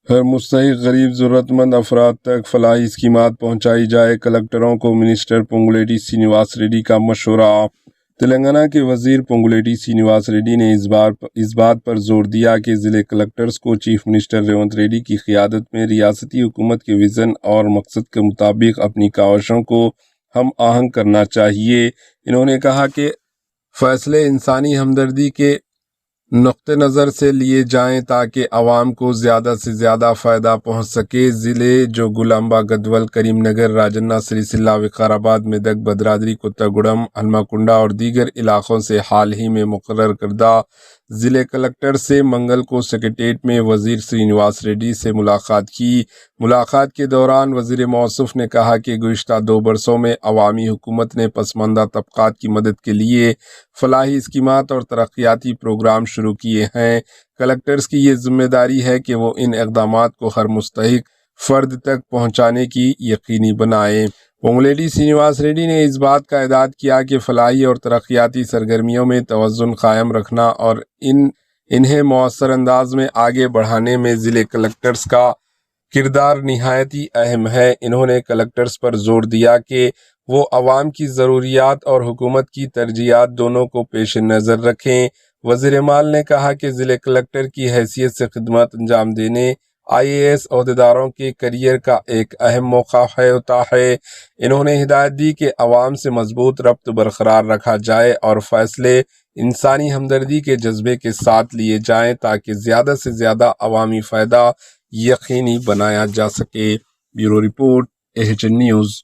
ہر مستحق غریب ضرورت مند افراد تک فلاحی اسکیمات پہنچائی جائے، کلکٹروں کو منسٹر پونگولیٹی سرینیواس ریڈی کا مشورہ۔ تلنگانہ کے وزیر پونگولیٹی سرینیواس ریڈی نے اس بات پر زور دیا کہ ضلع کلکٹرز کو چیف منسٹر ریونت ریڈی کی قیادت میں ریاستی حکومت کے وژن اور مقصد کے مطابق اپنی کاوشوں کو ہم آہنگ کرنا چاہیے۔ انہوں نے کہا کہ فیصلے انسانی ہمدردی کے نقطہ نظر سے لیے جائیں تاکہ عوام کو زیادہ سے زیادہ فائدہ پہنچ سکے۔ ضلع جوگلانبہ، گدوال، کریم نگر، راجنا سریسیلا، وقار آباد، میدک، بھدرادری، کوتاگوڑم، ہنمکنڈا اور دیگر علاقوں سے حال ہی میں مقرر کردہ ضلع کلکٹر سے منگل کو سکریٹریٹ میں وزیر سرینیواس ریڈی سے ملاقات کی۔ ملاقات کے دوران وزیر موصوف نے کہا کہ گزشتہ 2 برسوں میں عوامی حکومت نے پسماندہ طبقات کی مدد کے لیے فلاحی اسکیمات اور ترقیاتی پروگرام شروع کیے ہیں۔ کلکٹرز کی یہ ذمہ داری ہے کہ وہ ان اقدامات کو ہر مستحق فرد تک پہنچانے کی یقینی بنائیں۔ پونگولیٹی سرینیواس ریڈی نے اس بات کا اعادہ کیا کہ فلاحی اور ترقیاتی سرگرمیوں میں توازن قائم رکھنا اور انہیں مؤثر انداز میں آگے بڑھانے میں ضلع کلکٹرز کا کردار نہایت ہی اہم ہے۔ انہوں نے کلکٹرز پر زور دیا کہ وہ عوام کی ضروریات اور حکومت کی ترجیحات دونوں کو پیش نظر رکھیں۔ وزیر مال نے کہا کہ ضلع کلکٹر کی حیثیت سے خدمات انجام دینے IAS عہدیداروں کے کیریئر کا ایک اہم موقع ہوتا ہے۔ انہوں نے ہدایت دی کہ عوام سے مضبوط ربط برقرار رکھا جائے اور فیصلے انسانی ہمدردی کے جذبے کے ساتھ لیے جائیں تاکہ زیادہ سے زیادہ عوامی فائدہ یقینی بنایا جا سکے۔ Bureau report, AHN news.